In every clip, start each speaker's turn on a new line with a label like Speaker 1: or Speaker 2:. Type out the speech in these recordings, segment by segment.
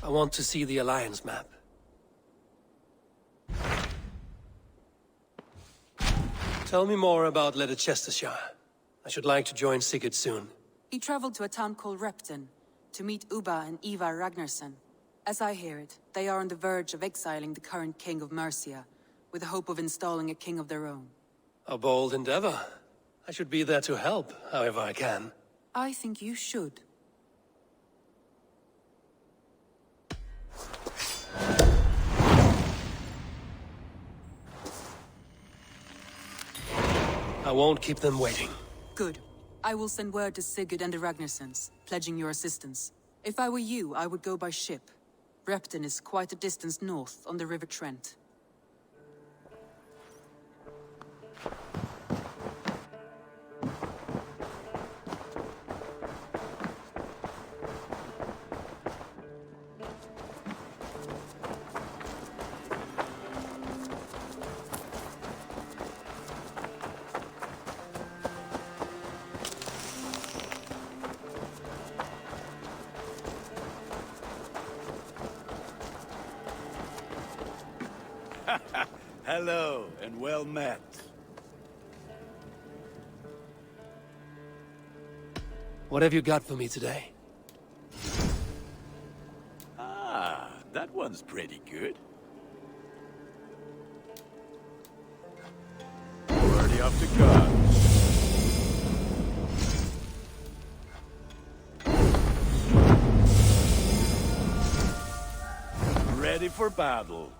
Speaker 1: I want to see the Alliance map. Tell me more about Ledecestre. I should like to join Sigurd soon.
Speaker 2: He traveled to a town called Repton to meet Ubba and Ivar Ragnarsson. As I hear it, they are on the verge of exiling the current king of Mercia, with the hope of installing a king of their own.
Speaker 1: A bold endeavor. I should be there to help, however I can.
Speaker 2: I think you should.
Speaker 1: I won't keep them waiting.
Speaker 2: Good. I will send word to Sigurd and the Ragnarssons, pledging your assistance. If I were you, I would go by ship. Repton is quite a distance north on the River Trent.
Speaker 3: Hello, and well met.
Speaker 1: What have you got for me today?
Speaker 3: Ah, that one's pretty good. Already off to guns. Ready for battle.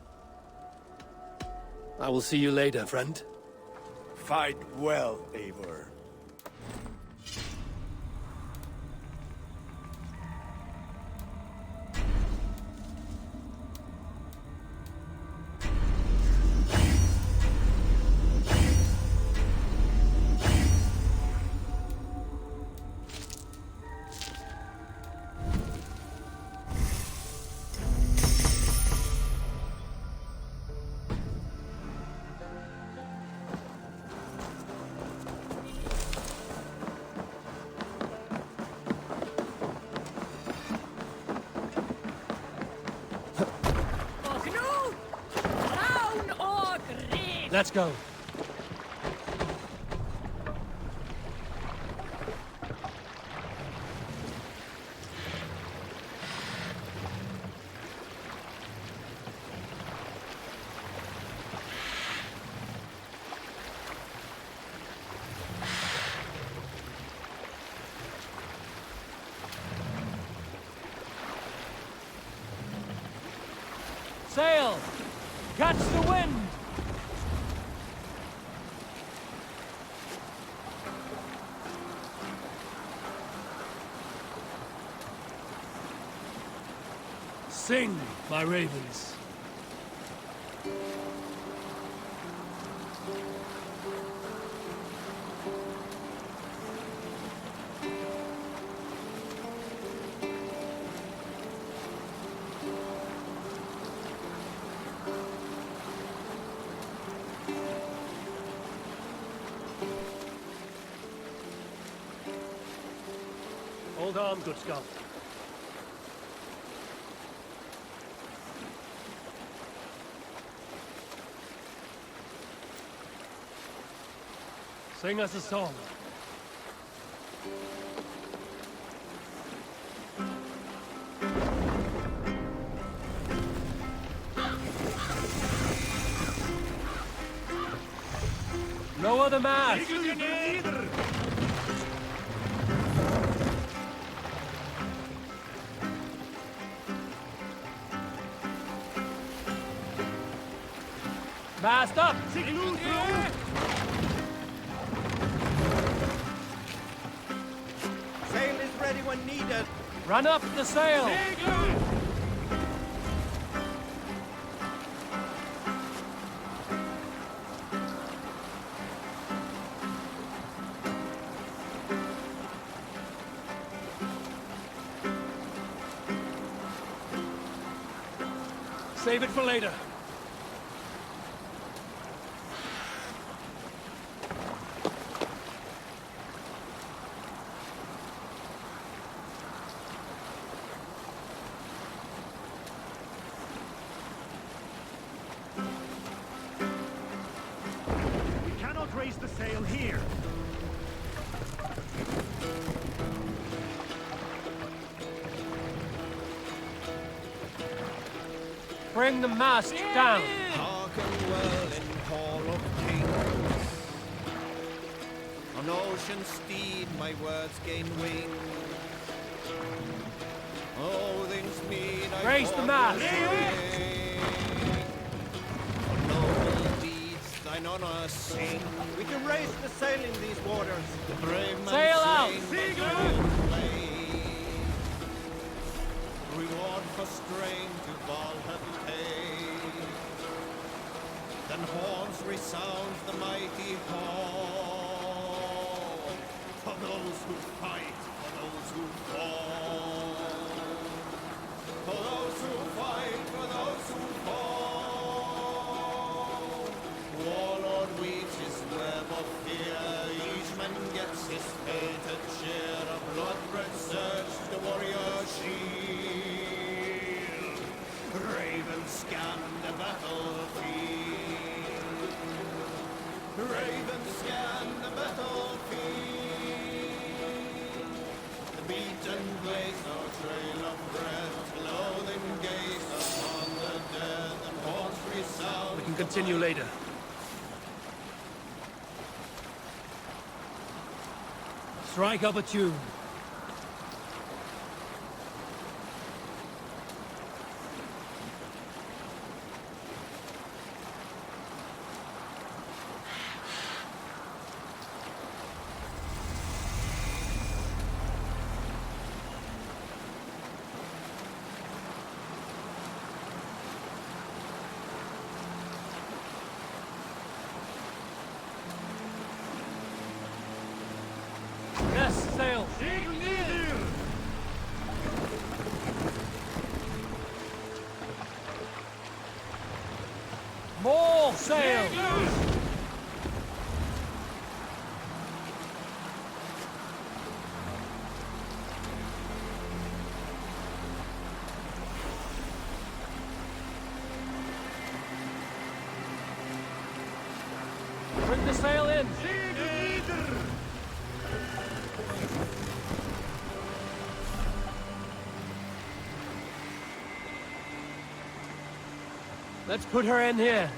Speaker 1: I will see you later, friend.
Speaker 3: Fight well, Eivor.
Speaker 1: Let's go.
Speaker 4: Sail! Catch the wind!
Speaker 1: Sing, my ravens. Hold on, good Scot. Sing us a song. Lower the mast! Mast up!
Speaker 5: Sail is ready when needed.
Speaker 4: Run up the sail!
Speaker 1: Save it for later.
Speaker 5: raise the sail here.
Speaker 4: Bring the mast down.
Speaker 6: Hearken well in Hall of Kings. On ocean steed my words gain wings. Odin's mead I
Speaker 4: Raise the mast.
Speaker 6: On noble deeds thine honor sing.
Speaker 5: We can raise the sail in these waters.
Speaker 6: The brave man
Speaker 4: Sail out.
Speaker 6: slain, but will play. Reward for strain to Valhalla pay. Then horns resound the mighty hall. For those who fight, for those who fall. For those who fight, for those who fall. Warlord weeps his web of fear. Each man gets his fated share of blood-red surge, the warrior shield. Ravens scan the battlefield. Ravens scan the battlefield. The beaten blaze no trail of breath. Loathing gaze upon the dead, and horns resound.
Speaker 1: We can continue later.
Speaker 4: Strike up a tune. Yes, sail. More sail. Bring the sail in. Let's put her in here.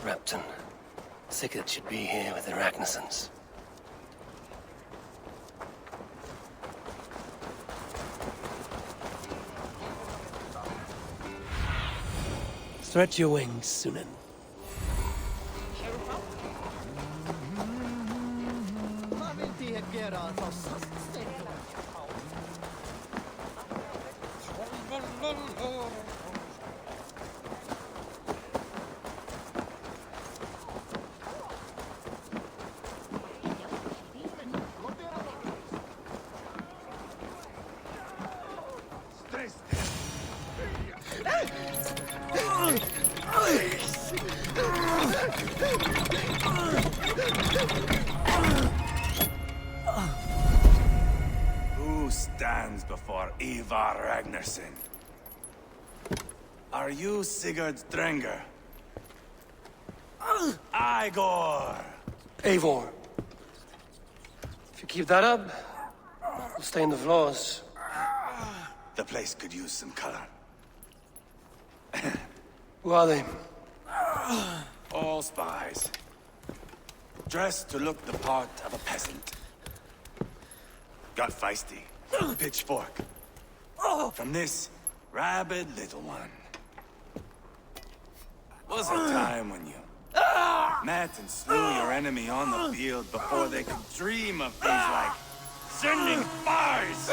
Speaker 1: Repton. Sigurd should be here with the Ragnarsons. Stretch your wings, Sunan.
Speaker 3: Who stands before Ivar Ragnarsson? Are you Sigurd's Drenger? Igor!
Speaker 1: Eivor. If you keep that up, we'll stay in the floors.
Speaker 3: The place could use some color.
Speaker 1: Who are they?
Speaker 3: All spies. Dressed to look the part of a peasant. Got feisty. Pitchfork. From this rabid little one. Was a time when you met and slew your enemy on the field before they could dream of things like sending spies.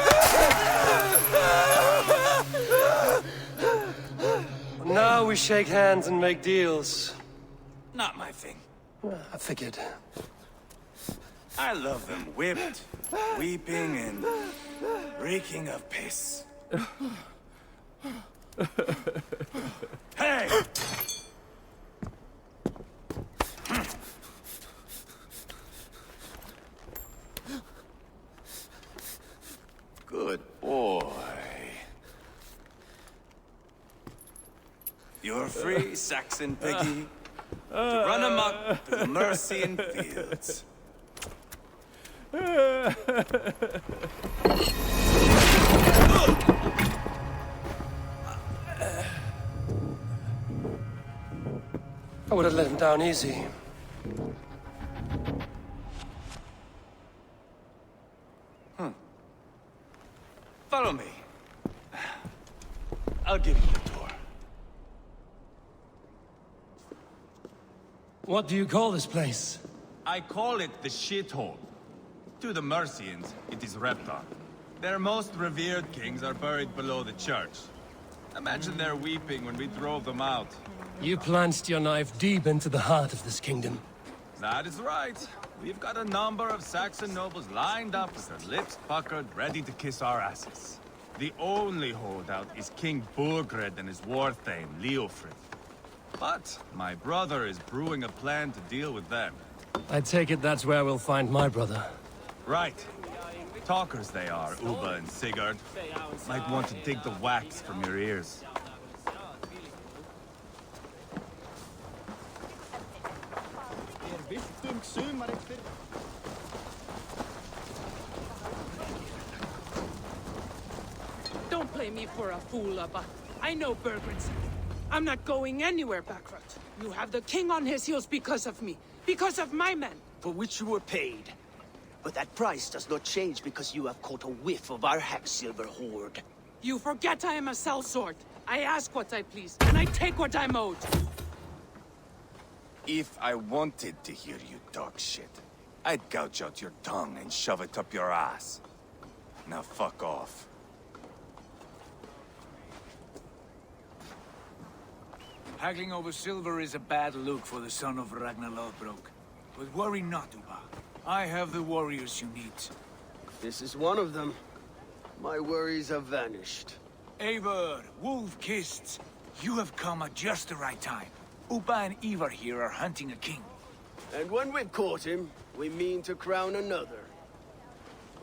Speaker 1: Now we shake hands and make deals.
Speaker 3: Not my thing.
Speaker 1: I figured.
Speaker 3: I love them whipped, weeping, and reeking of piss. Hey! free, Saxon piggy. To run amok through the Mercian fields.
Speaker 1: I would have let him down easy.
Speaker 3: Follow me. I'll give you a tour.
Speaker 1: What do you call this place?
Speaker 3: I call it the shithole. To the Mercians, it is Reptar. Their most revered kings are buried below the church. Imagine their weeping when we drove them out.
Speaker 1: You plunged your knife deep into the heart of this kingdom.
Speaker 3: That is right. We've got a number of Saxon nobles lined up with their lips puckered, ready to kiss our asses. The only holdout is King Burgred and his war-thane, Leofrid. But my brother is brewing a plan to deal with them.
Speaker 1: I take it that's where we'll find my brother.
Speaker 3: Right. Talkers they are, Uba and Sigurd. Might want to dig the wax from your ears.
Speaker 7: Don't play me for a fool, Abba. I know Bergren's. I'm not going anywhere backward. You have the king on his heels because of me. Because of my men.
Speaker 8: For which you were paid. But that price does not change because you have caught a whiff of our Hacksilver hoard.
Speaker 7: You forget I am a sellsword. I ask what I please, and I take what I'm owed.
Speaker 3: If I wanted to hear you talk shit, I'd gouge out your tongue and shove it up your ass. Now fuck off.
Speaker 9: Haggling over silver is a bad look for the son of Ragnar Lodbrok. But worry not, Uba. I have the warriors you need.
Speaker 8: This is one of them. My worries have vanished.
Speaker 9: Ivar, wolf-kissed, you have come at just the right time. Uba and Ivar here are hunting a king.
Speaker 8: And when we've caught him, we mean to crown another.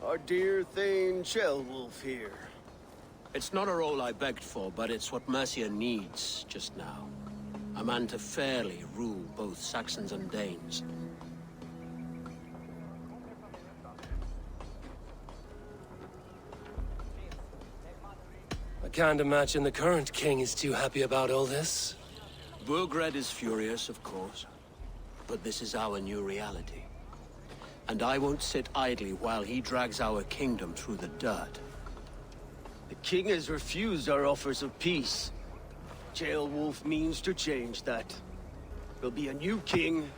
Speaker 8: Our dear Thane Ceolwulf here.
Speaker 10: It's not a role I begged for, but it's what Mercia needs just now. A man to fairly rule both Saxons and Danes.
Speaker 1: I can't imagine the current king is too happy about all this.
Speaker 10: Burgred is furious, of course. But this is our new reality. And I won't sit idly while he drags our kingdom through the dirt.
Speaker 8: The king has refused our offers of peace. Ceolwulf means to change that. There'll be a new king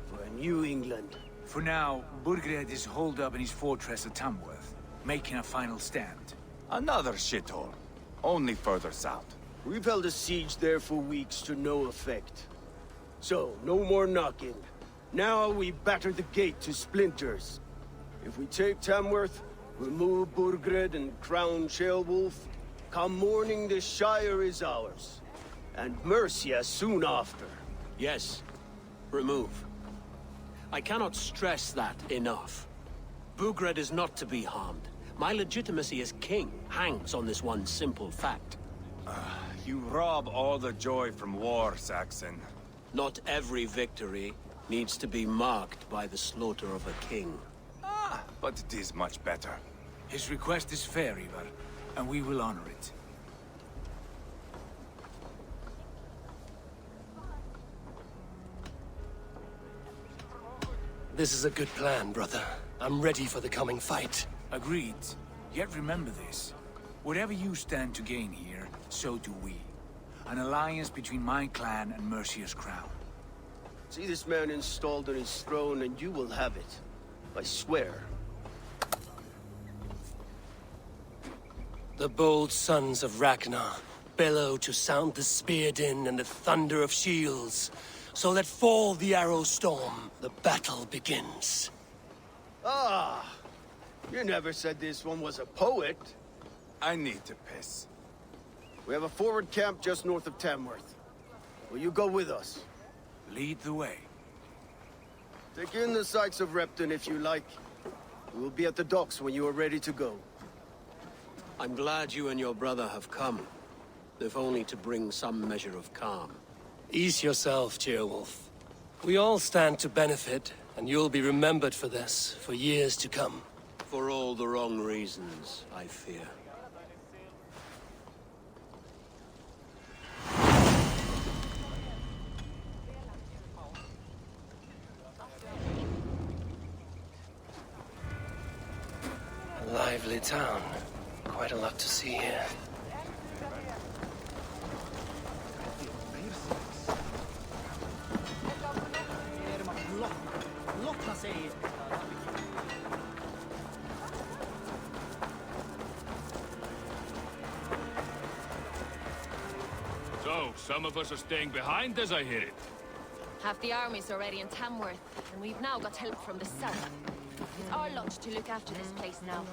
Speaker 8: for a new England.
Speaker 9: For now, Burgred is holed up in his fortress at Tamworth, making a final stand.
Speaker 3: Another shithole. Only further south.
Speaker 8: We've held a siege there for weeks to no effect. So, no more knocking. Now we batter the gate to splinters. If we take Tamworth, remove Burgred and crown Ceolwulf, come morning the Shire is ours. And Mercia soon after.
Speaker 10: Yes, remove. I cannot stress that enough. Burgred is not to be harmed. My legitimacy as king hangs on this one simple fact.
Speaker 3: You rob all the joy from war, Saxon.
Speaker 10: Not every victory needs to be marked by the slaughter of a king.
Speaker 3: But it is much better.
Speaker 9: His request is fair, Ivar, and we will honor it.
Speaker 1: This is a good plan, brother. I'm ready for the coming fight.
Speaker 9: Agreed. Yet remember this. Whatever you stand to gain here, so do we. An alliance between my clan and Mercia's crown.
Speaker 8: See this man installed on his throne and you will have it. I swear.
Speaker 1: The bold sons of Ragnar bellow to sound the spear din and the thunder of shields. So let fall the arrow storm. The battle begins.
Speaker 8: Ah! You never said this one was a poet.
Speaker 3: I need to piss.
Speaker 8: We have a forward camp just north of Tamworth. Will you go with us?
Speaker 9: Lead the way.
Speaker 8: Take in the sights of Repton if you like. We will be at the docks when you are ready to go.
Speaker 10: I'm glad you and your brother have come, if only to bring some measure of calm.
Speaker 1: Ease yourself, Ceolwulf. We all stand to benefit, and you'll be remembered for this, for years to come.
Speaker 10: For all the wrong reasons, I fear.
Speaker 1: A lively town. Quite a lot to see here.
Speaker 3: So, some of us are staying behind, as I hear it.
Speaker 11: Half the army's already in Tamworth, and we've now got help from the south. It's our lot to look after this place now.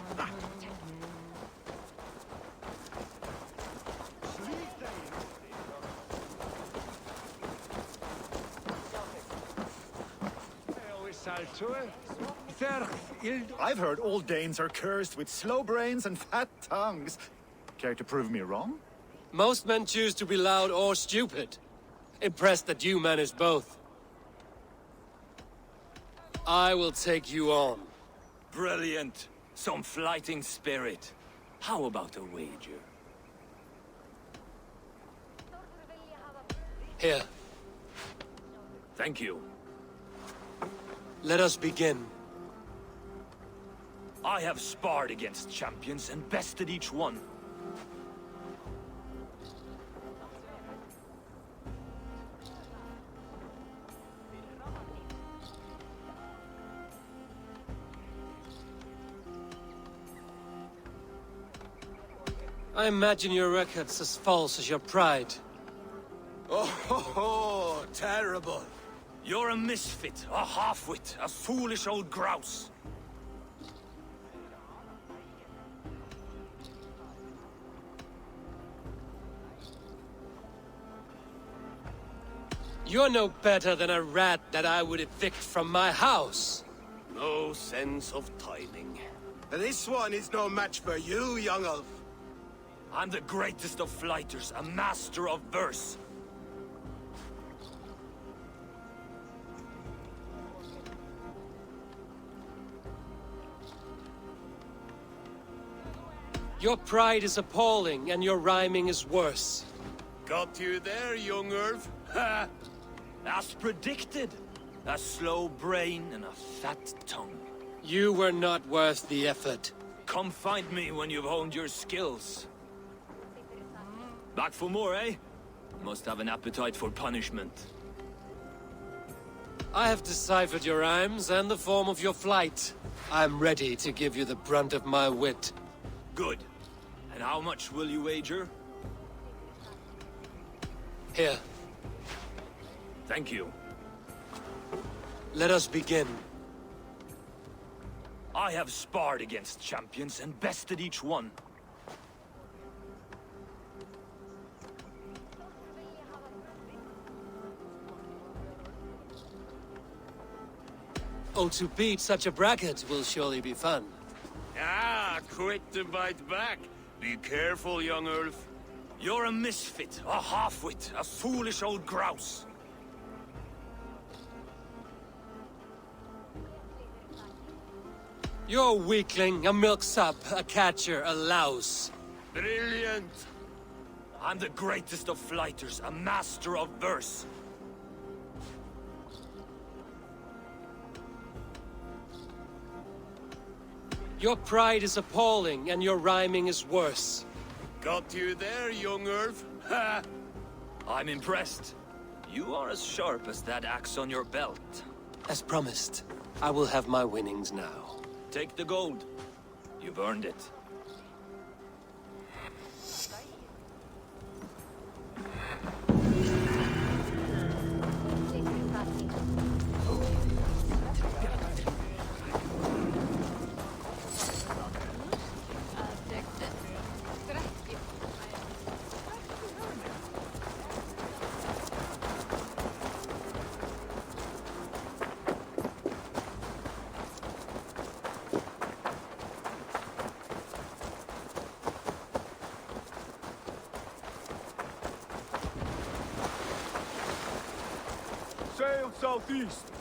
Speaker 5: I've heard all Danes are cursed with slow brains and fat tongues. Care to prove me wrong?
Speaker 1: Most men choose to be loud or stupid. Impressed that you manage both. I will take you on.
Speaker 9: Brilliant. Some fighting spirit. How about a wager?
Speaker 1: Here,
Speaker 9: Thank you.
Speaker 1: let us begin.
Speaker 9: I have sparred against champions and bested each one.
Speaker 1: I imagine your record's as false as your pride.
Speaker 10: Oh, terrible.
Speaker 9: You're a misfit, a half-wit, a foolish old grouse.
Speaker 1: You're no better than a rat that I would evict from my house.
Speaker 10: No sense of timing. This one is no match for you, young elf.
Speaker 9: I'm the greatest of flighters, a master of verse.
Speaker 1: Your pride is appalling, and your rhyming is worse.
Speaker 10: Got you there, young Irv.
Speaker 9: Ha! As predicted. A slow brain and a fat tongue.
Speaker 1: You were not worth the effort.
Speaker 9: Come find me when you've honed your skills. Back for more, eh? Must have an appetite for punishment.
Speaker 1: I have deciphered your rhymes and the form of your flight. I'm ready to give you the brunt of my wit.
Speaker 9: Good. And how much will you wager?
Speaker 1: Here,
Speaker 9: Thank you.
Speaker 1: let us begin.
Speaker 9: I have sparred against champions and bested each one.
Speaker 1: Oh, to beat such a bracket will surely be fun.
Speaker 10: Ah, quick to bite back. Be careful, young Ulf.
Speaker 9: You're a misfit, a half-wit, a foolish old grouse.
Speaker 1: You're a weakling, a milksop, a catcher, a louse.
Speaker 10: Brilliant.
Speaker 9: I'm the greatest of flighters, a master of verse.
Speaker 1: Your pride is appalling, and your rhyming is worse.
Speaker 10: Got you there, young Irv. Ha!
Speaker 9: I'm impressed. You are as sharp as that axe on your belt.
Speaker 1: As promised, I will have my winnings now.
Speaker 9: Take the gold. You've earned it.
Speaker 8: sail southeast.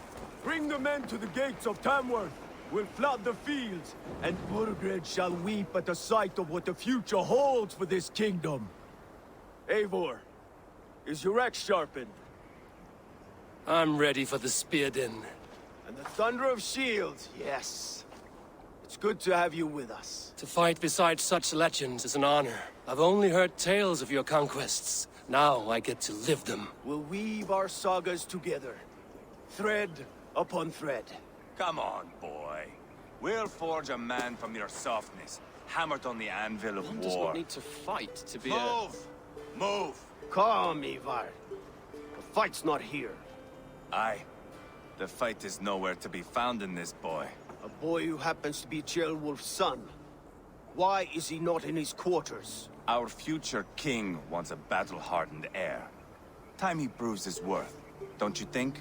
Speaker 8: Bring the men to the gates of Tamworth. We'll flood the fields, and Burgred shall weep at the sight of what the future holds for this kingdom. Eivor, is your axe sharpened?
Speaker 1: I'm ready for the spear din.
Speaker 8: And the thunder of shields, yes. It's good to have you with us.
Speaker 1: To fight beside such legends is an honor. I've only heard tales of your conquests. Now I get to live them.
Speaker 8: We'll weave our sagas together, thread upon thread.
Speaker 3: Come on, boy. We'll forge a man from your softness, hammered on the anvil of
Speaker 12: One
Speaker 3: war.
Speaker 12: does not need to fight to be
Speaker 3: Move! Move!
Speaker 8: Calm, Ivar. The fight's not here.
Speaker 3: Aye. The fight is nowhere to be found in this boy.
Speaker 8: A boy who happens to be Ceolwulf's son. Why is he not in his quarters?
Speaker 3: Our future king wants a battle-hardened heir. Time he proves his worth, don't you think?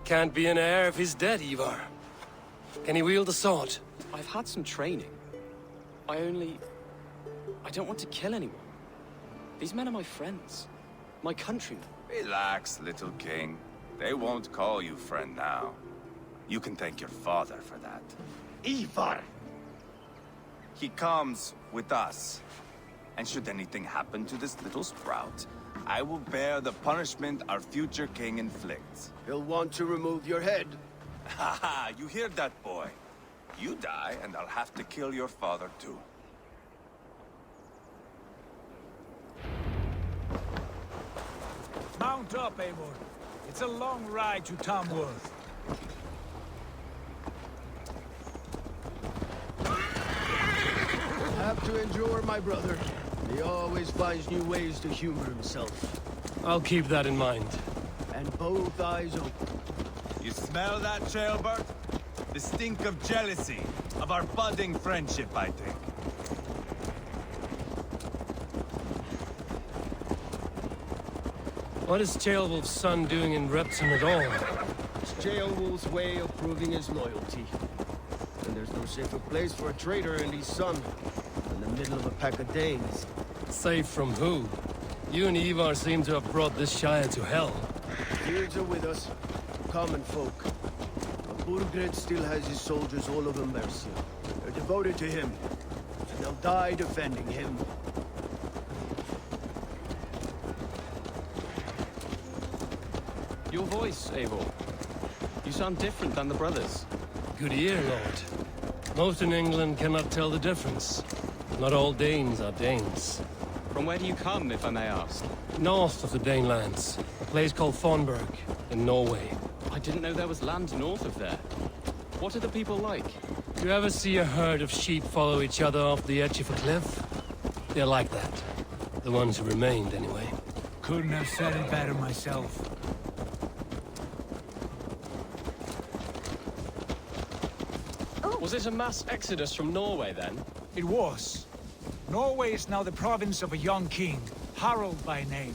Speaker 1: Can't be an heir if he's dead, Ivar. Can he wield a sword?
Speaker 12: I've had some training. I don't want to kill anyone. These men are my friends. My countrymen.
Speaker 3: Relax, little king. They won't call you friend now. You can thank your father for that.
Speaker 8: Ivar!
Speaker 3: He comes with us. And should anything happen to this little sprout, I will bear the punishment our future king inflicts.
Speaker 8: He'll want to remove your head.
Speaker 3: Haha, you hear that, boy? You die, and I'll have to kill your father, too.
Speaker 9: Mount up, Eivor. It's a long ride to Tamworth.
Speaker 8: Have to endure, my brother. He always finds new ways to humor himself.
Speaker 1: I'll keep that in mind.
Speaker 8: And both eyes open.
Speaker 3: You smell that, Ceolbert? The stink of jealousy, of our budding friendship, I think.
Speaker 1: What is Ceolwulf's son doing in Repton at all?
Speaker 8: It's Ceolwulf's way of proving his loyalty. And there's no safer place for a traitor and his son in the middle of a pack of Danes.
Speaker 1: Safe from who? You and Ivar seem to have brought this Shire to hell.
Speaker 8: Beards are with us, common folk. But Burgred still has his soldiers all over Mercia. They're devoted to him, and they'll die defending him.
Speaker 12: Your voice, Eivor. You sound different than the brothers.
Speaker 1: Good ear, Lord. Most in England cannot tell the difference. Not all Danes are Danes.
Speaker 12: From where do you come, if I may ask?
Speaker 1: North of the Danelands, a place called Thornburg, in Norway.
Speaker 12: I didn't know there was land north of there. What are the people like?
Speaker 1: You ever see a herd of sheep follow each other off the edge of a cliff? They're like that. The ones who remained, anyway.
Speaker 9: Couldn't have said it better myself.
Speaker 12: Was it a mass exodus from Norway, then?
Speaker 9: It was. Norway is now the province of a young king, Harald by name.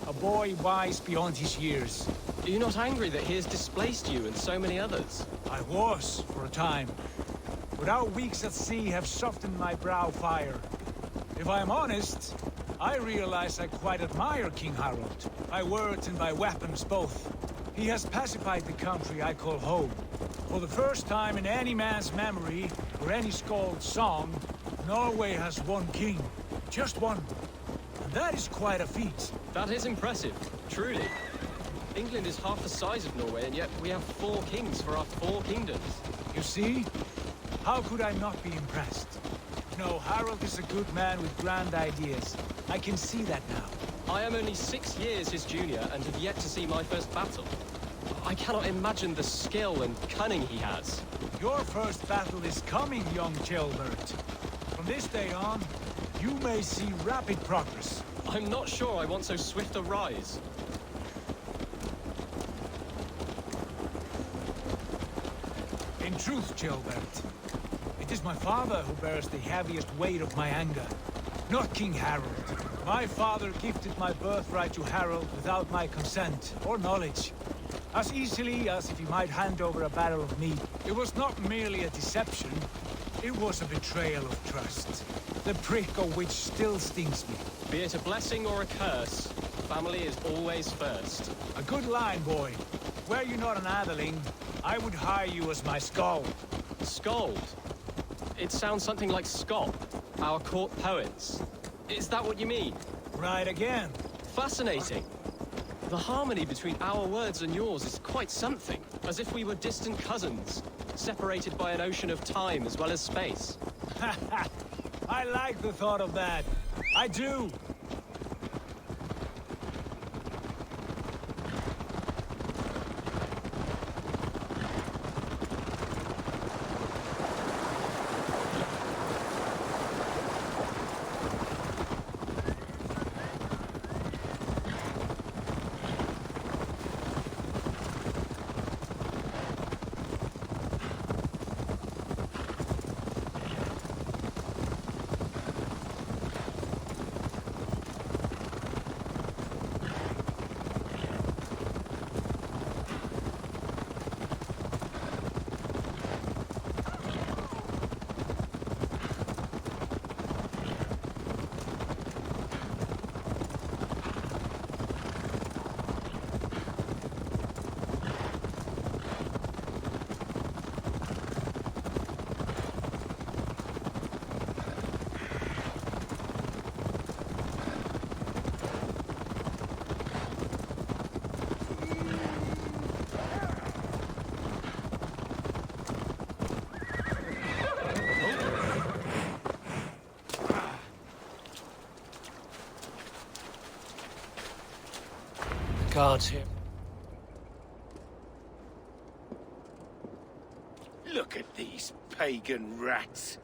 Speaker 9: A boy wise beyond his years.
Speaker 12: Are you not angry that he has displaced you and so many others?
Speaker 9: I was, for a time. But our weeks at sea have softened my brow fire. If I am honest, I realize I quite admire King Harald. By words and by weapons both. He has pacified the country I call home. For the first time in any man's memory, or any skald's song, Norway has one king. Just one. And that is quite a feat.
Speaker 12: That is impressive, truly. England is half the size of Norway, and yet we have 4 kings for our 4 kingdoms.
Speaker 9: You see? How could I not be impressed? No, Harald is a good man with grand ideas. I can see that now.
Speaker 12: I am only 6 years his junior, and have yet to see my first battle. I cannot imagine the skill and cunning he has.
Speaker 9: Your first battle is coming, young Ceolbert. From this day on, you may see rapid progress.
Speaker 12: I'm not sure I want so swift a rise.
Speaker 9: In truth, Ceolbert, it is my father who bears the heaviest weight of my anger, not King Harald. My father gifted my birthright to Harald without my consent or knowledge. As easily as if he might hand over a barrel of meat. It was not merely a deception, it was a betrayal of trust. the prick of which still stings me.
Speaker 12: Be it a blessing or a curse, family is always first.
Speaker 9: A good line, boy. Were you not an atheling, I would hire you as my skald.
Speaker 12: Skald? It sounds something like Scott, our court poets. Is that what you mean?
Speaker 9: Right again.
Speaker 12: Fascinating. The harmony between our words and yours is quite something. As if we were distant cousins, separated by an ocean of time as well as space.
Speaker 9: I like the thought of that. I do.
Speaker 1: Guards here.
Speaker 8: Look at these pagan rats.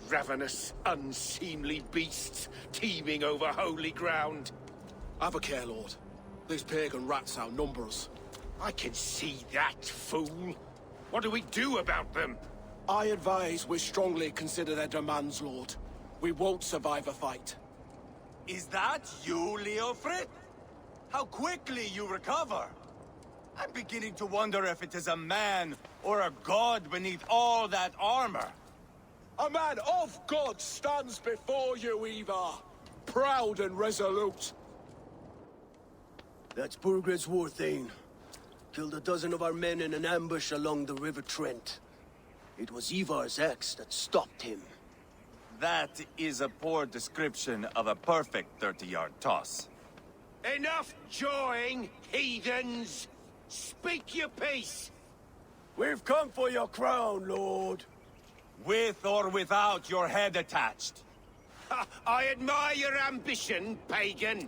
Speaker 8: Ravenous, unseemly beasts teeming over holy ground.
Speaker 13: Have a care, Lord. These pagan rats outnumber us.
Speaker 8: I can see that, fool. What do we do about them?
Speaker 13: I advise we strongly consider their demands, Lord. We won't survive a fight.
Speaker 3: Is that you, Leofrid? How quickly you recover! I'm beginning to wonder if it is a man or a god beneath all that armor.
Speaker 13: A man of God stands before you, Ivar. Proud and resolute.
Speaker 8: That's Burgred's war thane. Killed a dozen of our men in an ambush along the River Trent. It was Ivar's axe that stopped him.
Speaker 3: That is a poor description of a perfect 30-yard toss.
Speaker 8: Enough jawing, heathens! Speak your peace! We've come for your crown, Lord.
Speaker 3: With or without your head attached.
Speaker 8: I admire your ambition, pagan.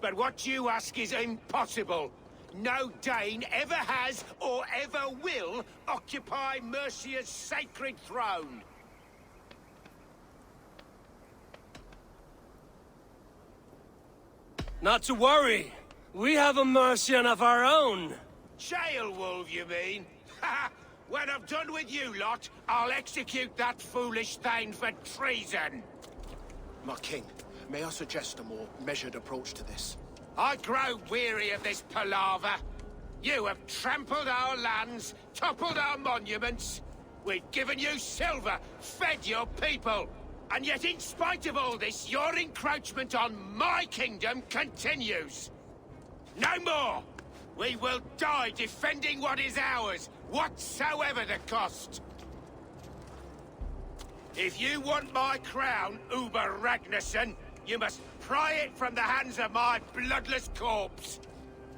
Speaker 8: But what you ask is impossible. No Dane ever has or ever will occupy Mercia's sacred throne.
Speaker 1: Not to worry. We have a Mercian of our own.
Speaker 8: Jailwolf, you mean? When I'm done with you lot, I'll execute that foolish thing for treason.
Speaker 13: My king, may I suggest a more measured approach to this?
Speaker 8: I grow weary of this palaver. You have trampled our lands, toppled our monuments. We've given you silver, fed your people. And yet, in spite of all this, your encroachment on my kingdom continues. No more! We will die defending what is ours, whatsoever the cost. If you want my crown, Ivar Ragnarsson, you must pry it from the hands of my bloodless corpse.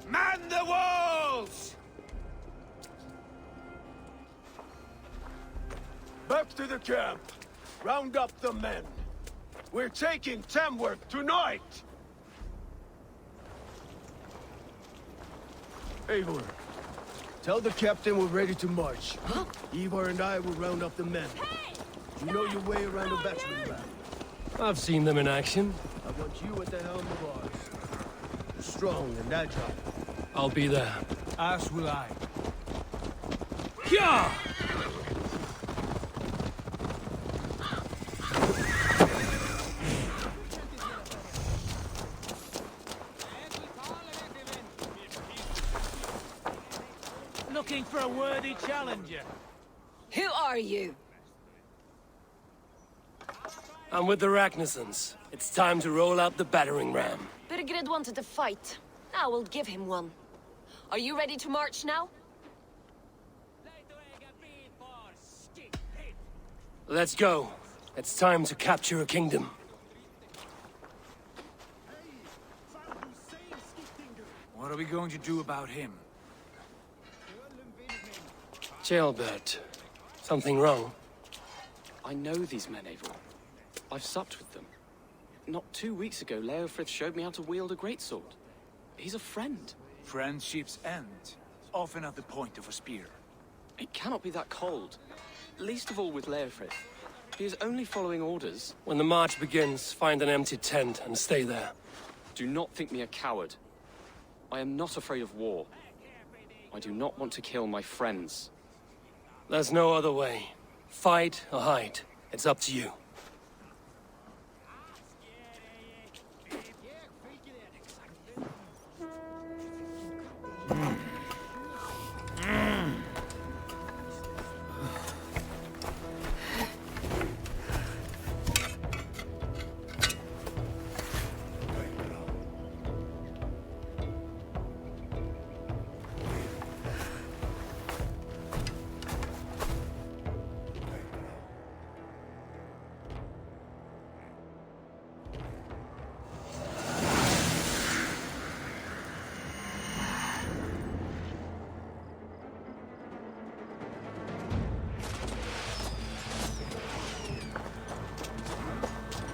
Speaker 8: Man the walls! Back to the camp. Round up the men. We're taking Tamworth tonight! Ivar, tell the captain we're ready to march. Huh? Ivar and I will round up the men. Hey! You know your way around a battering ram.
Speaker 1: I've seen them in action.
Speaker 8: I want you at the helm of ours. You're strong and agile.
Speaker 1: I'll be there.
Speaker 9: As will I.
Speaker 1: Yeah!
Speaker 4: Looking for a worthy challenger.
Speaker 11: Who are you?
Speaker 1: I'm with the Ragnarsons. It's time to roll out the battering ram.
Speaker 11: Burgred wanted to fight. Now we'll give him one. Are you ready to march now?
Speaker 1: Let's go. It's time to capture a kingdom.
Speaker 9: What are we going to do about him?
Speaker 1: Jailbird. Something wrong?
Speaker 14: I know these men, Eivor. I've supped with them. Not 2 weeks ago, Leofrith showed me how to wield a greatsword. He's a friend.
Speaker 9: Friendship's end, often at the point of a spear.
Speaker 14: It cannot be that cold. Least of all with Leofrith. He is only following orders.
Speaker 1: When the march begins, find an empty tent and stay there.
Speaker 14: Do not think me a coward. I am not afraid of war. I do not want to kill my friends.
Speaker 1: There's no other way. Fight or hide. It's up to you.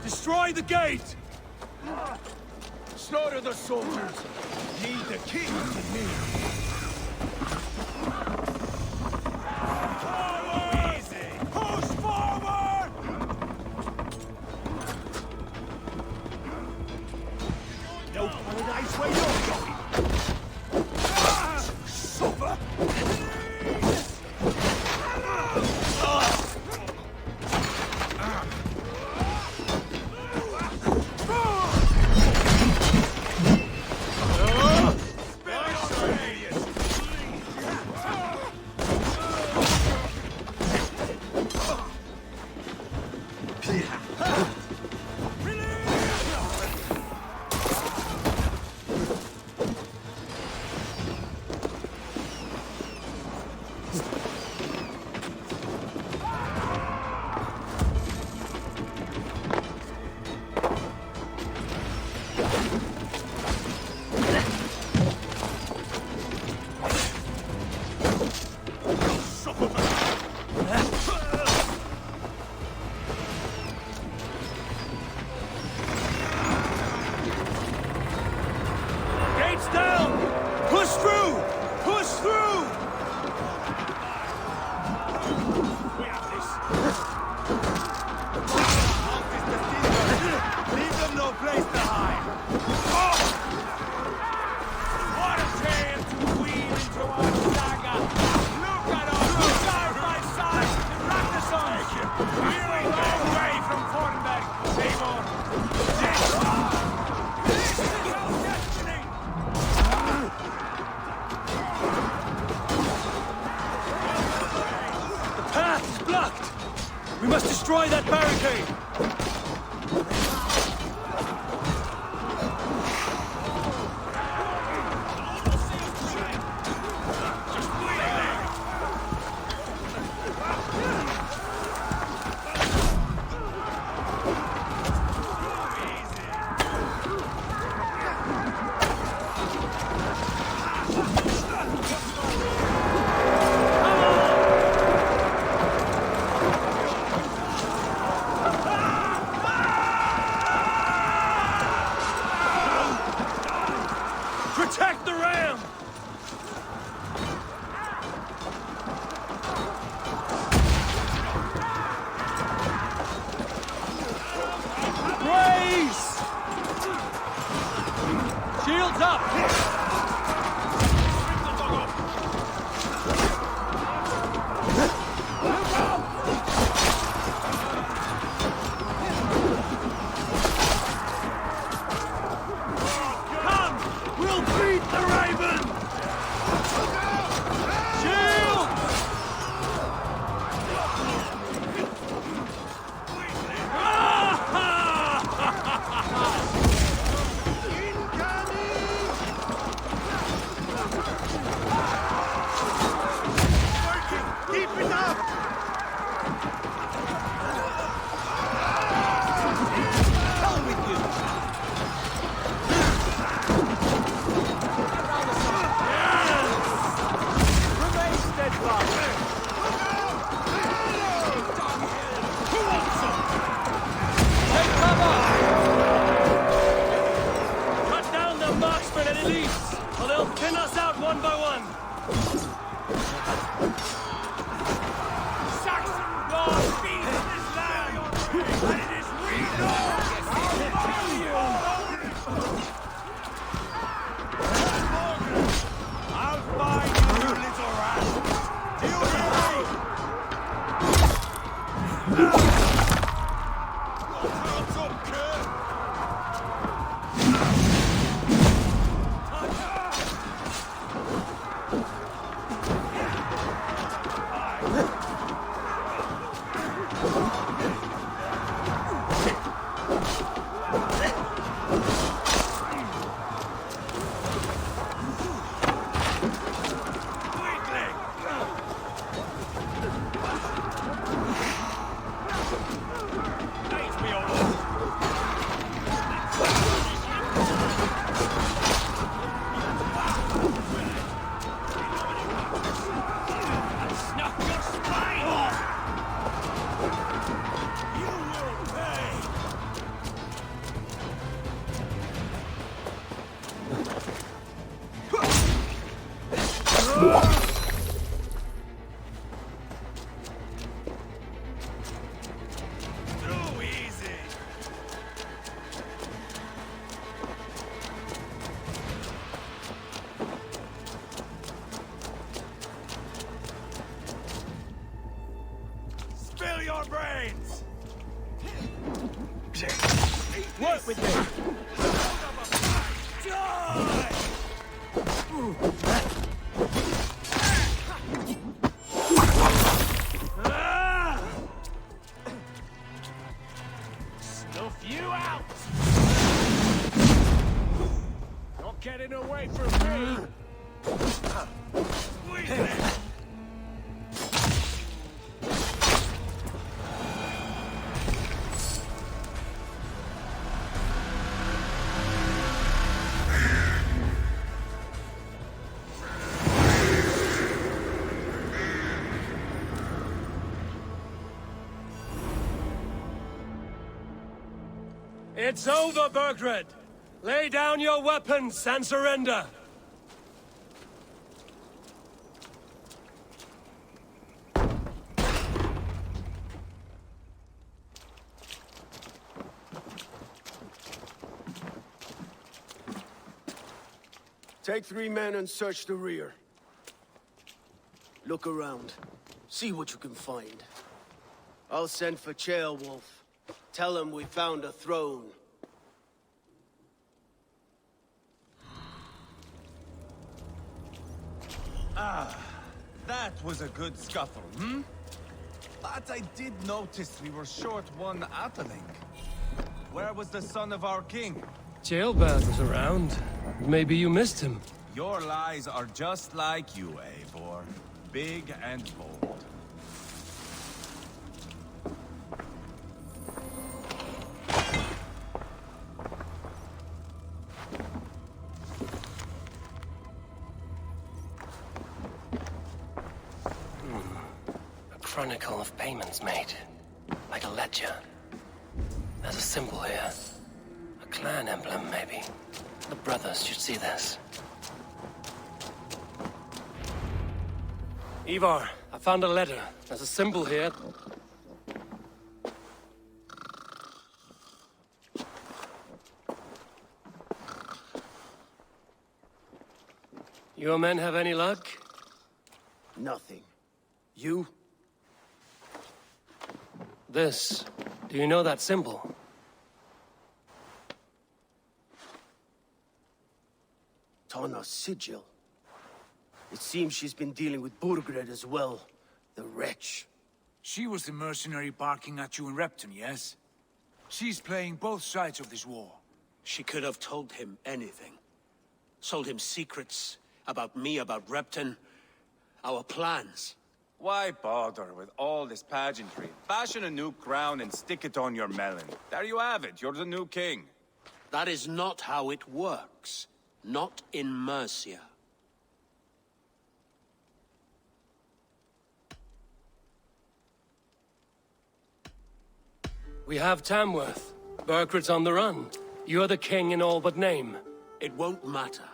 Speaker 13: Destroy the gate! Slaughter the soldiers! Lead the king to me! Forward! Easy! Push forward! No paradise where you're going! Suffer!
Speaker 1: Destroy that barricade! Protect the ram! Raise! Shields up! Release, or they'll pin us out one by one.
Speaker 4: Saxon God feeds this land, and it is we Nords I'll find you, little rat. Do you hear me? What's up, kid? Spill your brains! Work with me! Die! Snuff you out!
Speaker 9: Not getting away from me!
Speaker 1: It's over, Burgred! Lay down your weapons and surrender!
Speaker 8: Take 3 men and search the rear. Look around. See what you can find. I'll send for Ceolwulf. Tell him we found a throne.
Speaker 3: Ah, that was a good scuffle, hmm? But I did notice we were short one Atheling. Where was the son of our king?
Speaker 1: Ceolbert was around. Maybe you missed him.
Speaker 3: Your lies are just like you, Eivor. Big and bold.
Speaker 1: Chronicle of payments made. Like a ledger. There's a symbol here. A clan emblem, maybe. The brothers should see this. Ivar, I found a letter. There's a symbol here. Your men have any luck?
Speaker 8: Nothing. You?
Speaker 1: This. Do you know that symbol?
Speaker 8: Tana's sigil. It seems she's been dealing with Burgred as well. The wretch.
Speaker 9: She was the mercenary barking at you in Repton, yes? She's playing both sides of this war.
Speaker 10: She could have told him anything. Sold him secrets about me, about Repton, our plans.
Speaker 3: Why bother with all this pageantry? Fashion a new crown and stick it on your melon. There you have it, you're the new king.
Speaker 10: That is not how it works. Not in Mercia.
Speaker 1: We have Tamworth. Burgred's on the run. You're the king in all but name.
Speaker 10: It won't matter.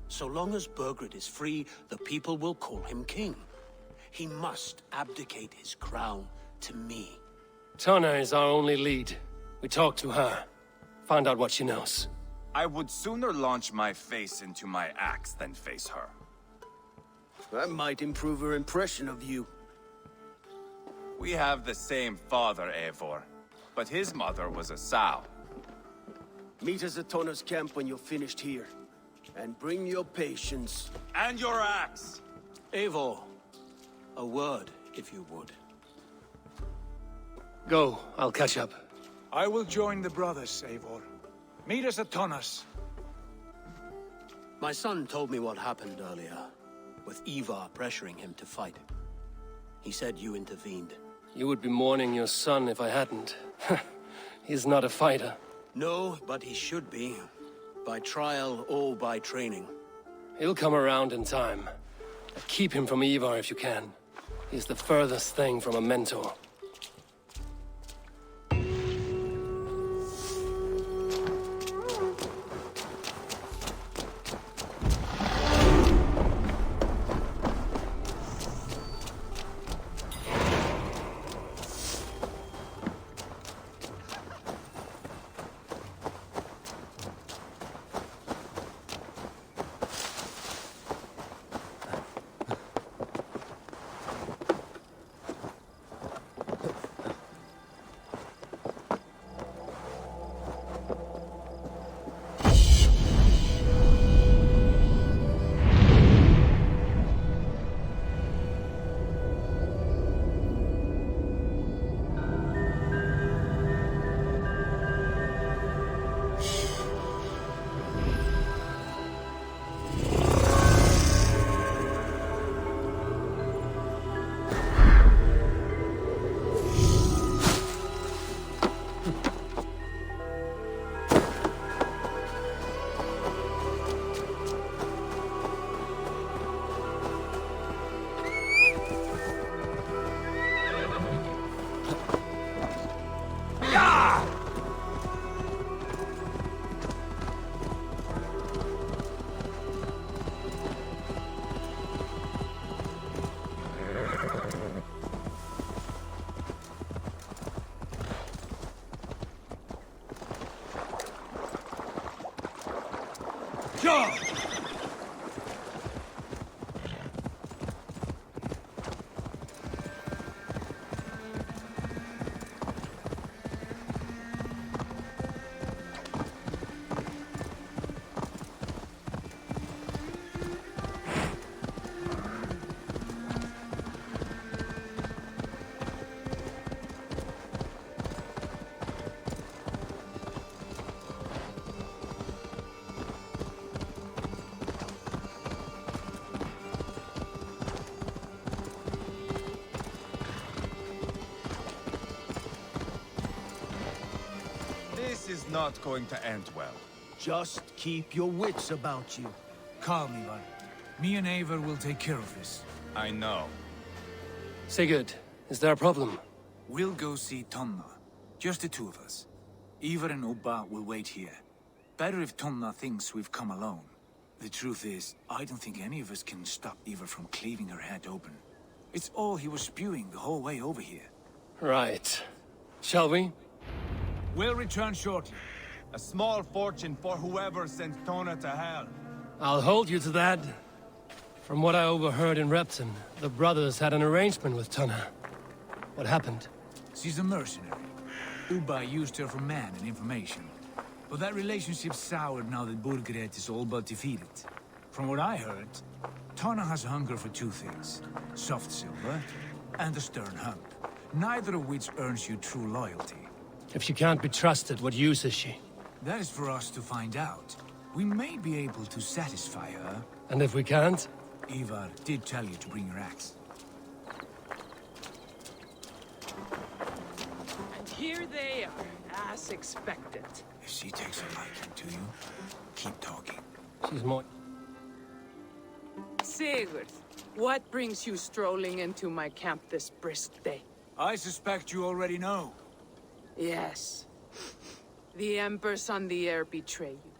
Speaker 10: So long as Burgred is free, the people will call him king. He must abdicate his crown to me.
Speaker 1: Tonna is our only lead. We talk to her. Find out what she knows.
Speaker 3: I would sooner launch my face into my axe than face her.
Speaker 8: That might improve her impression of you.
Speaker 3: We have the same father, Eivor, but his mother was a sow.
Speaker 8: Meet us at Tonna's camp when you're finished here. And bring your patience.
Speaker 3: And your axe!
Speaker 10: Eivor, a word, if you would.
Speaker 1: Go, I'll catch up.
Speaker 9: I will join the brothers, Eivor. Meet us at Tonna's.
Speaker 10: My son told me what happened earlier, with Ivar pressuring him to fight. He said you intervened.
Speaker 1: You would be mourning your son if I hadn't. He's not a fighter.
Speaker 10: No, but he should be. By trial or by training.
Speaker 1: He'll come around in time. Keep him from Ivar if you can. He's the furthest thing from a mentor.
Speaker 3: This is not going to end well.
Speaker 8: Just keep your wits about you.
Speaker 9: Calm, Ivar. Me and Eivor will take care of this.
Speaker 3: I know.
Speaker 1: Sigurd, is there a problem?
Speaker 9: We'll go see Tonna. Just the two of us. Ivar and Ubba will wait here. Better if Tonna thinks we've come alone. The truth is, I don't think any of us can stop Ivar from cleaving her head open. It's all he was spewing the whole way over here.
Speaker 1: Right. Shall we?
Speaker 9: We'll return shortly.
Speaker 3: A small fortune for whoever sent Tonna to hell.
Speaker 1: I'll hold you to that. From what I overheard in Repton, the brothers had an arrangement with Tonna. What happened?
Speaker 9: She's a mercenary. Ubba used her for man and information. But that relationship soured now that Burgred is all but defeated. From what I heard, Tonna has hunger for two things. Soft silver and a stern hump. Neither of which earns you true loyalty.
Speaker 1: If she can't be trusted, what use is she?
Speaker 9: That is for us to find out. We may be able to satisfy her.
Speaker 1: And if we can't?
Speaker 9: Ivar did tell you to bring your axe.
Speaker 7: And here they are, as expected.
Speaker 9: If she takes a liking to you, keep talking.
Speaker 1: She's more...
Speaker 7: Sigurd, what brings you strolling into my camp this brisk day?
Speaker 9: I suspect you already know.
Speaker 7: Yes. The Embers on the air betray you.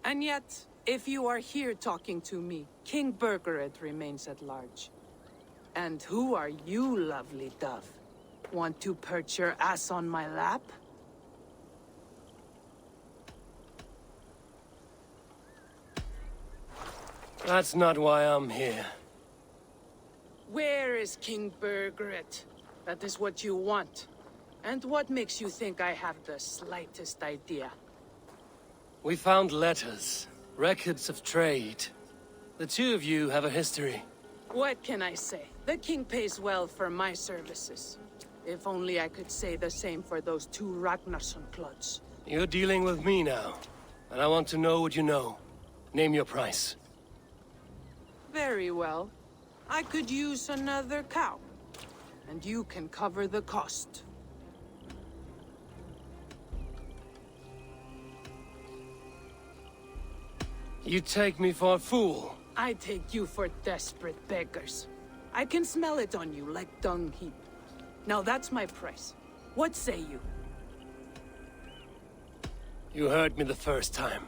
Speaker 7: And yet, If you are here talking to me, King Burgered remains at large. And who are you, lovely dove? Want to perch your ass on my lap?
Speaker 1: That's not why I'm here.
Speaker 7: Where is King Burgered? That is what you want. And what makes you think I have the slightest idea?
Speaker 1: We found letters, records of trade. The two of you have a history.
Speaker 7: What can I say? The king pays well for my services. If only I could say the same for those two Ragnarsson clods.
Speaker 1: You're dealing with me now, and I want to know what you know. Name your price.
Speaker 7: Very well. I could use another cow. And you can cover the cost.
Speaker 1: You take me for a fool.
Speaker 7: I take you for desperate beggars. I can smell it on you like dung heap. Now that's my price. What say you?
Speaker 1: You heard me the first time.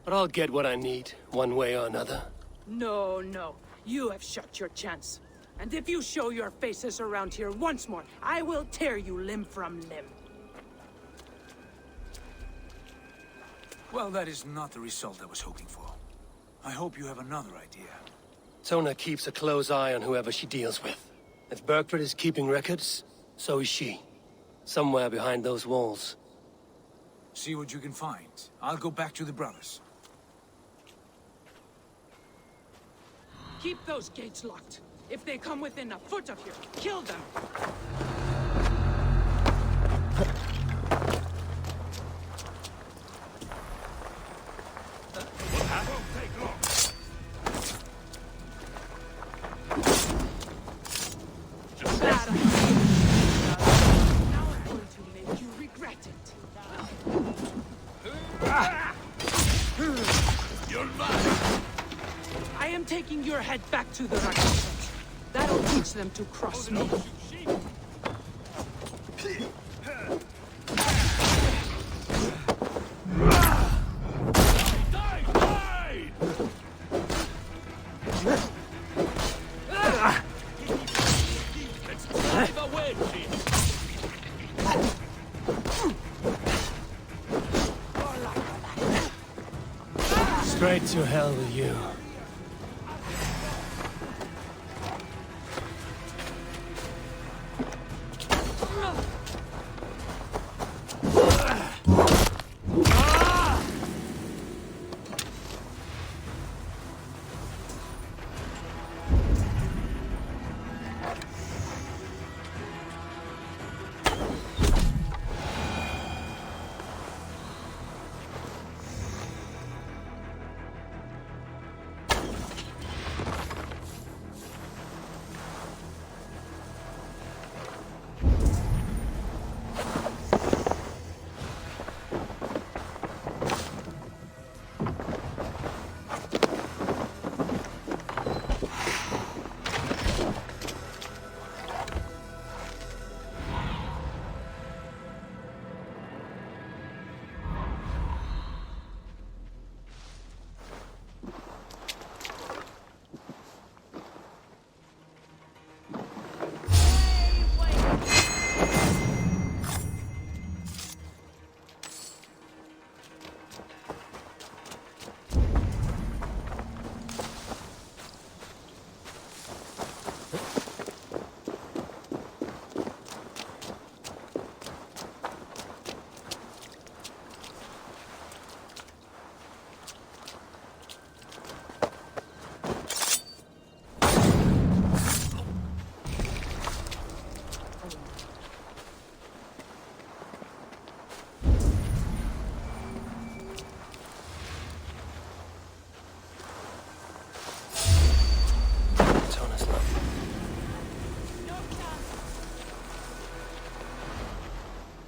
Speaker 1: But I'll get what I need, one way or another.
Speaker 7: No, no. You have shot your chance. And if you show your faces around here once more, I will tear you limb from limb.
Speaker 9: Well, that is not the result I was hoping for. I hope you have another idea.
Speaker 1: Tona keeps a close eye on whoever she deals with. If Burkford is keeping records, so is she. Somewhere behind those walls.
Speaker 9: See what you can find. I'll go back to the brothers.
Speaker 7: Keep those gates locked. If they come within a foot of here, kill them! Taking your head back to the Ragnarsson. That'll teach them to cross me.
Speaker 1: Straight to hell with you.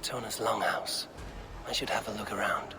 Speaker 1: Tona's longhouse. I should have a look around.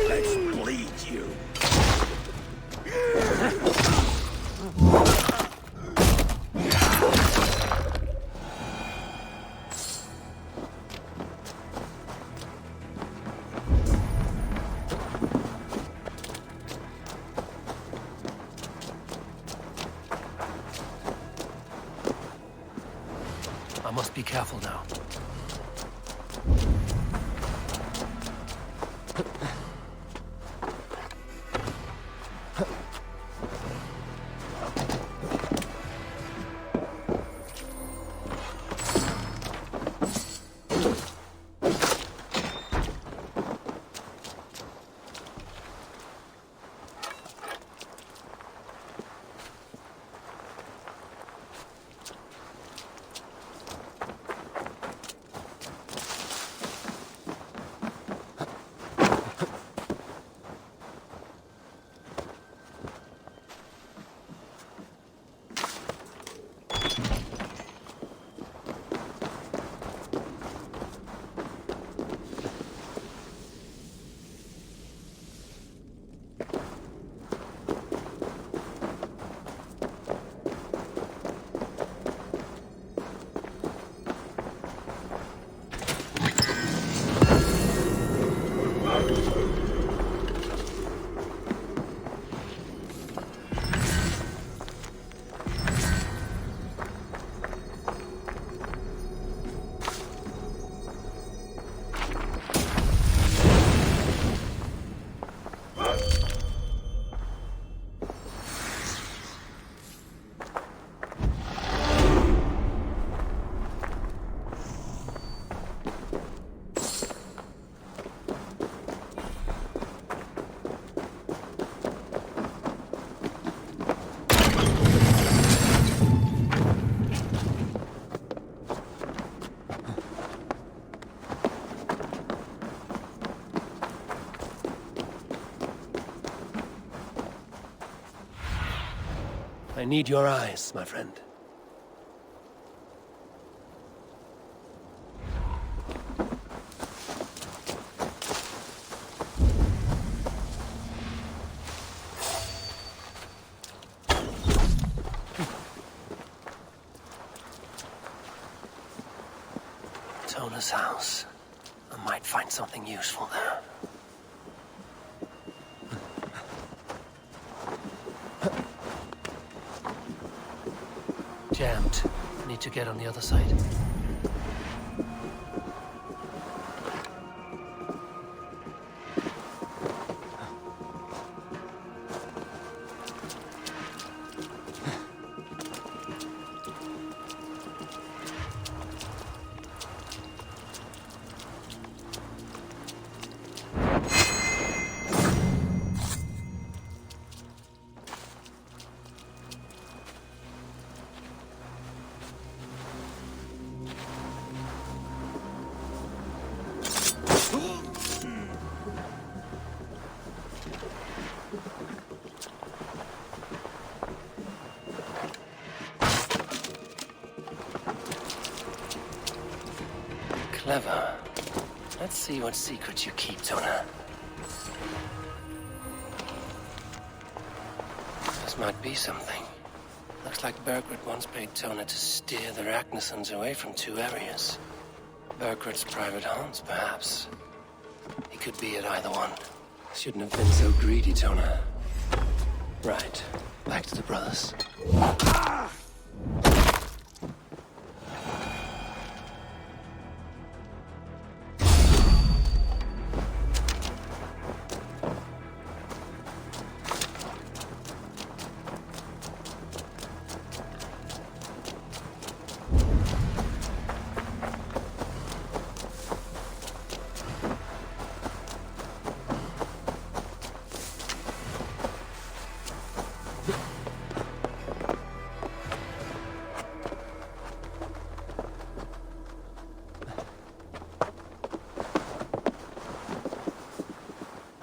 Speaker 4: Let's bleed you.
Speaker 1: I must be careful now. I need your eyes, my friend. Tona's house. I might find something useful there. Jammed. Need to get on the other side. Clever. Let's see what secrets you keep, Tona. This might be something. Looks like Bergred once paid Tona to steer the Ragnarsons away from 2 areas. Bergred's private haunts, perhaps. He could be at either one. Shouldn't have been so greedy, Tona. Right. Back to the brothers.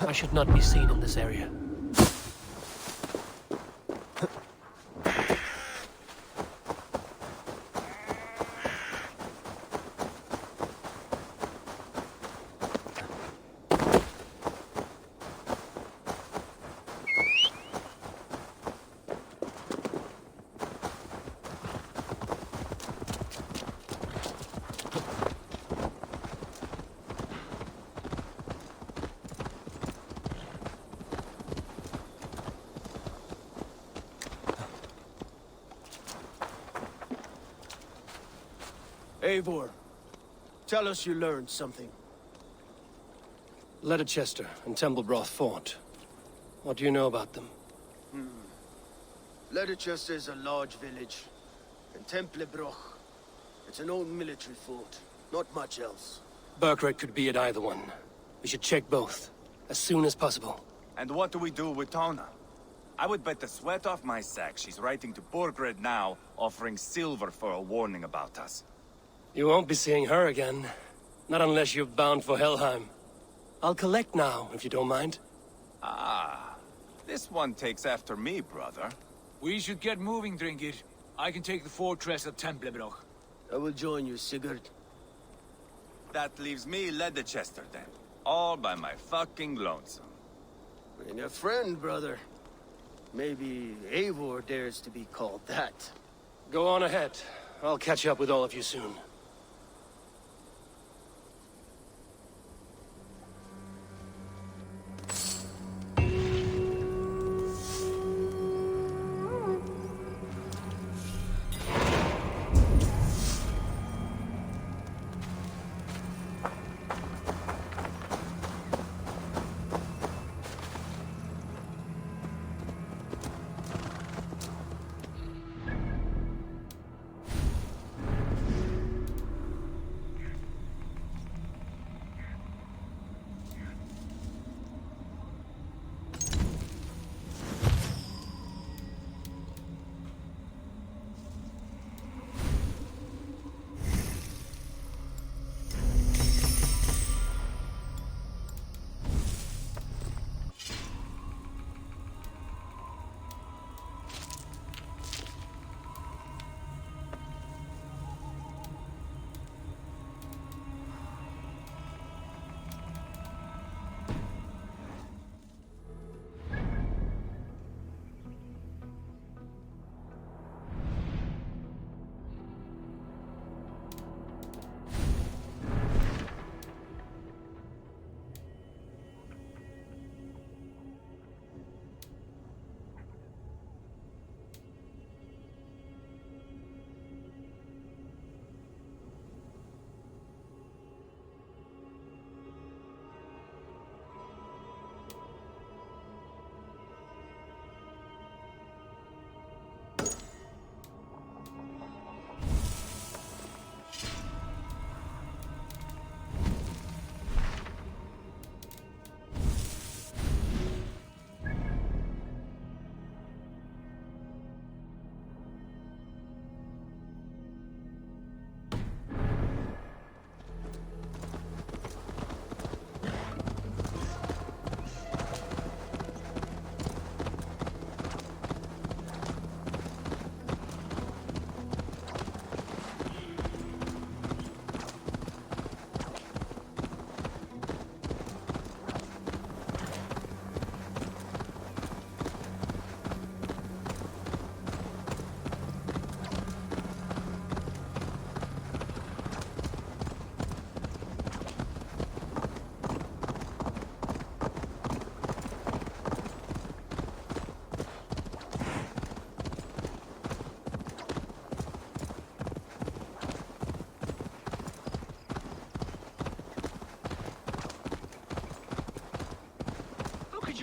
Speaker 1: I should not be seen in this area.
Speaker 8: Eivor, tell us you learned something.
Speaker 1: Ledecestre and Templebroth fought. What do you know about them?
Speaker 8: Ledecestre is a large village, and Templebroch, it's an old military fort. Not much else.
Speaker 1: Burkred could be at either one. We should check both, as soon as possible.
Speaker 3: And what do we do with Tona? I would bet the sweat off my sack she's writing to Borgred now, offering silver for a warning about us.
Speaker 1: You won't be seeing her again. Not unless you're bound for Helheim. I'll collect now, if you don't mind.
Speaker 3: Ah, this one takes after me, brother.
Speaker 9: We should get moving, Dringir. I can take the fortress of Templebroch.
Speaker 8: I will join you, Sigurd.
Speaker 3: That leaves me Ledecestre then. All by my fucking lonesome.
Speaker 8: Bring a friend, brother. Maybe Eivor dares to be called that.
Speaker 1: Go on ahead. I'll catch up with all of you soon.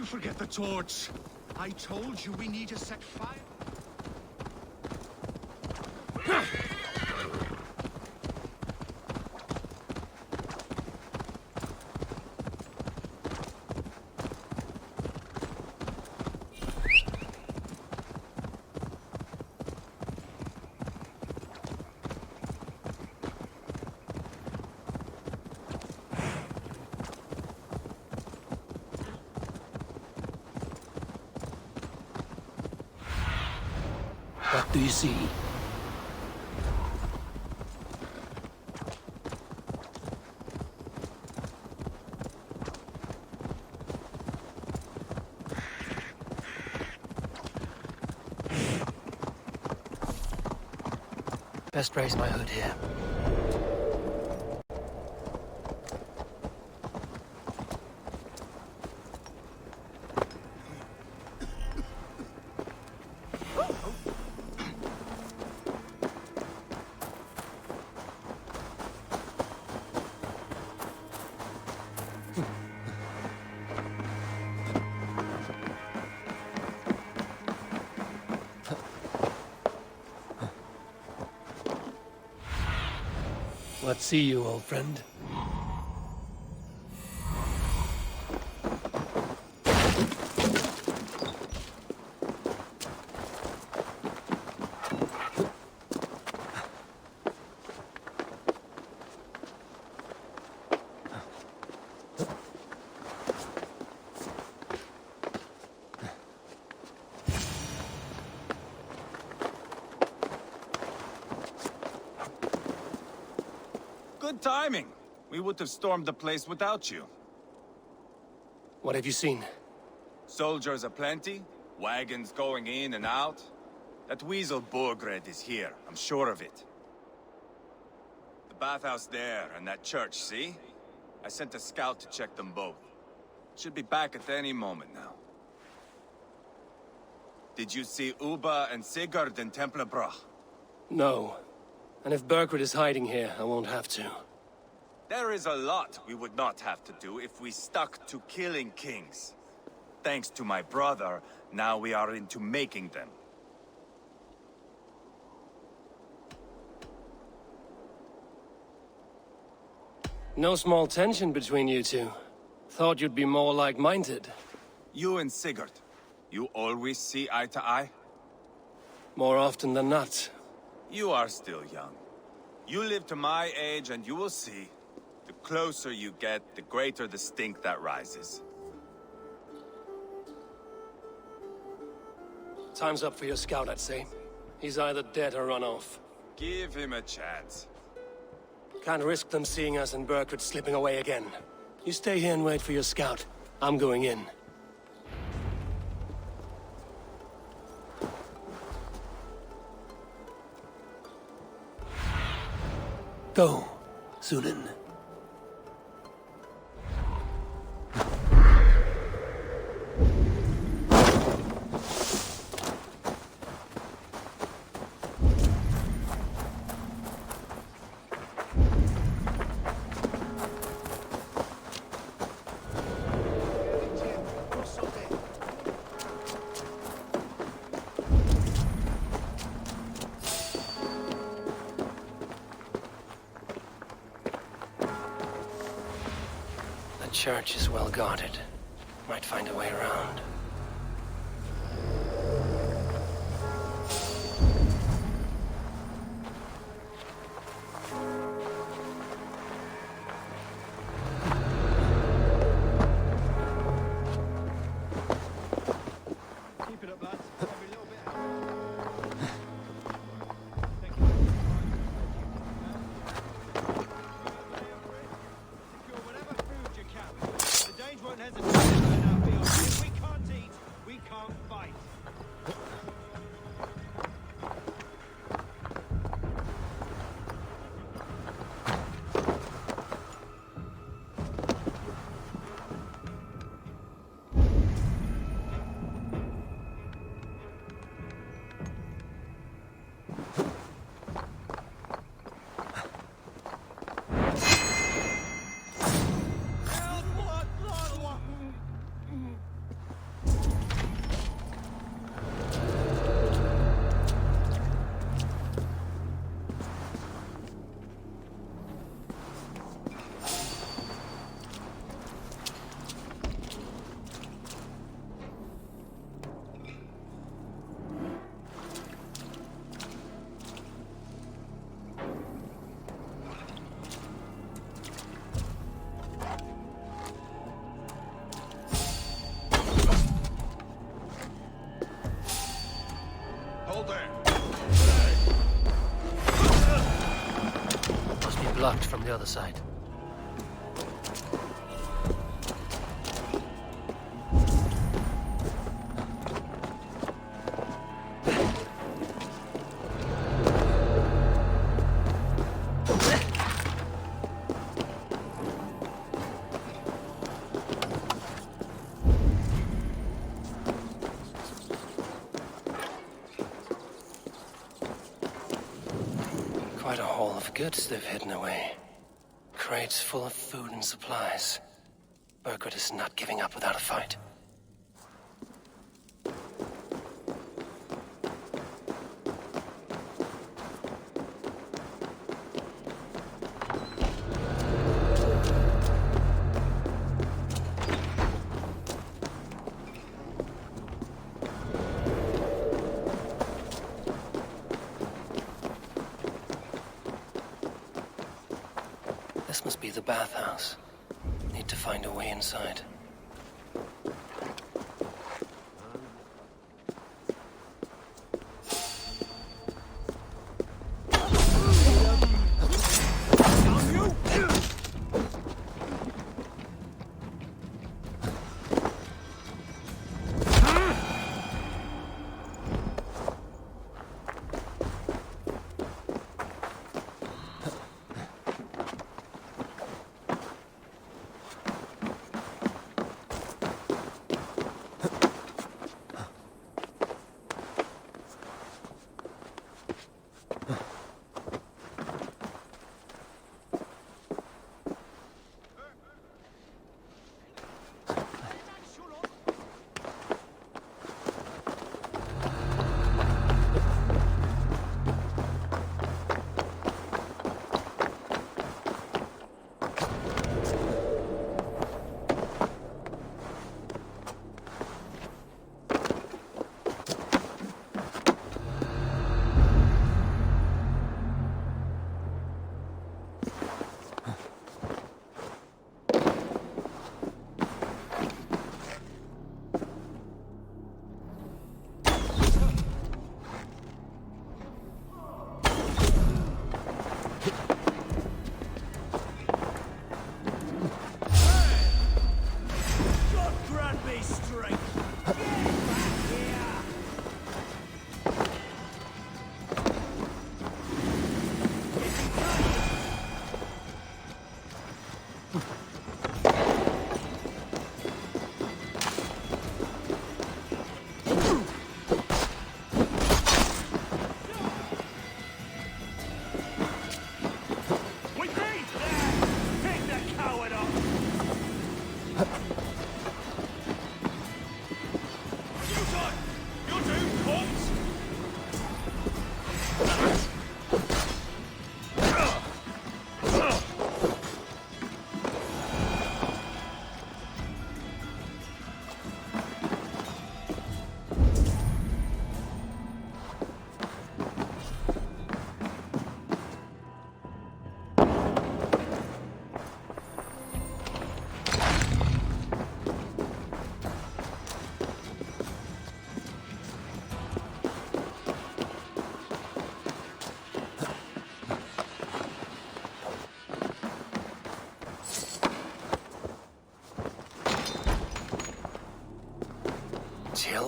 Speaker 13: Forget the torch. I told you we need to set fire.
Speaker 1: What do you see? Best raise my hood here. What see you, old friend?
Speaker 3: Good timing. We would have stormed the place without you.
Speaker 1: What have you seen?
Speaker 3: Soldiers aplenty, wagons going in and out. That weasel Borgred is here, I'm sure of it. The bathhouse there and that church, see? I sent a scout to check them both. Should be back at any moment now. Did you see Uba and Sigurd in Templebrach?
Speaker 1: No. And if Berkred is hiding here, I won't have to.
Speaker 3: There is a lot we would not have to do if we stuck to killing kings. Thanks to my brother, now we are into making them.
Speaker 1: No small tension between you two. Thought you'd be more like-minded.
Speaker 3: You and Sigurd, you always see eye to eye?
Speaker 1: More often than not.
Speaker 3: You are still young. You live to my age and you will see. The closer you get, the greater the stink that rises.
Speaker 1: Time's up for your scout, I'd say. He's either dead or run off.
Speaker 3: Give him a chance.
Speaker 1: Can't risk them seeing us and Berkred slipping away again. You stay here and wait for your scout. I'm going in. Go, Sunan. The church is well guarded. Might find a way around.
Speaker 6: Keep it up, lads. Every little bit helps. Secure whatever food you can. The Danes won't hesitate to turn out beyond. If we can't eat, we can't fight.
Speaker 1: Must be blocked from the other side. Quite a haul of goods they've hidden away. Crates full of food and supplies. Berkred is not giving up without a fight. This must be the bathhouse. Need to find a way inside.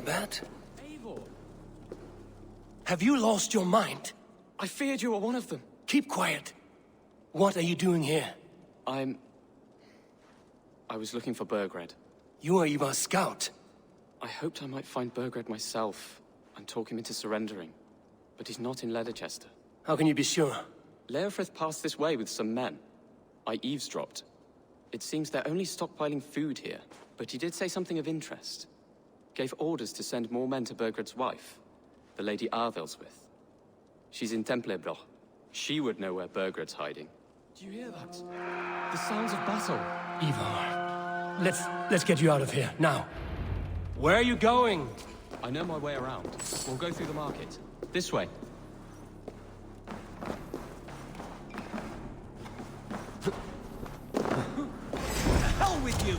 Speaker 1: Bat? Have you lost your mind?
Speaker 14: I feared you were one of them.
Speaker 1: Keep quiet. What are you doing here?
Speaker 14: I was looking for Burgred.
Speaker 1: You are Ivar's scout.
Speaker 14: I hoped I might find Burgred myself and talk him into surrendering. But he's not in Ledecestre.
Speaker 1: How can you be sure?
Speaker 14: Leofrith passed this way with some men. I eavesdropped. It seems they're only stockpiling food here, but he did say something of interest. Gave orders to send more men to Burgred's wife, the Lady Arvelswith. She's in Templebroch. She would know where Burgred's hiding.
Speaker 12: Do you hear that? The sounds of battle.
Speaker 1: Ivar, let's get you out of here, now. Where are you going?
Speaker 12: I know my way around. We'll go through the market. This way.
Speaker 4: The hell with you!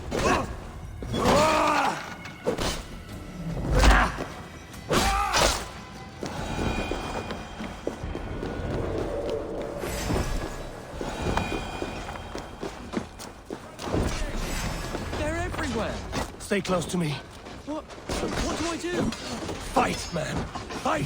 Speaker 1: Stay close to me.
Speaker 12: What do I do?
Speaker 1: Fight, man. Fight!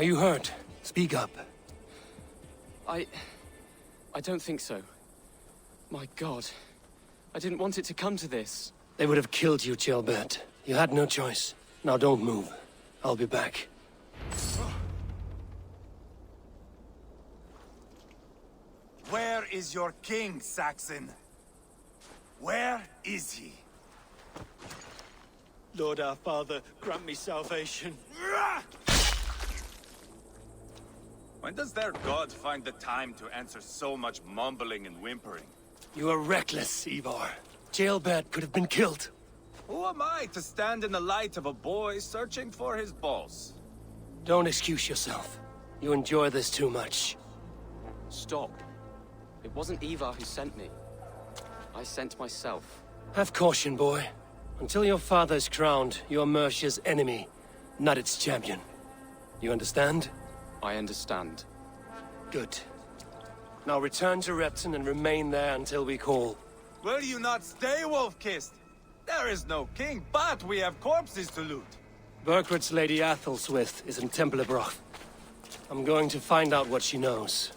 Speaker 1: Are you hurt? Speak up.
Speaker 14: I don't think so. My god. I didn't want it to come to this.
Speaker 1: They would have killed you, Jailbird. You had no choice. Now don't move. I'll be back.
Speaker 4: Where is your king, Saxon? Where is he?
Speaker 6: Lord our Father, grant me salvation.
Speaker 3: When does their god find the time to answer so much mumbling and whimpering?
Speaker 1: You are reckless, Ivar. Jailbird could have been killed.
Speaker 3: Who am I to stand in the light of a boy searching for his balls?
Speaker 1: Don't excuse yourself. You enjoy this too much.
Speaker 14: Stop. It wasn't Ivar who sent me. I sent myself.
Speaker 1: Have caution, boy. Until your father is crowned, you're Mercia's enemy, not its champion. You understand?
Speaker 14: I understand.
Speaker 1: Good. Now return to Repton and remain there until we call.
Speaker 3: Will you not stay, Wolf-Kissed? There is no king, but we have corpses to loot.
Speaker 1: Burkred's Lady Athelstwith is in Templebroth. I'm going to find out what she knows.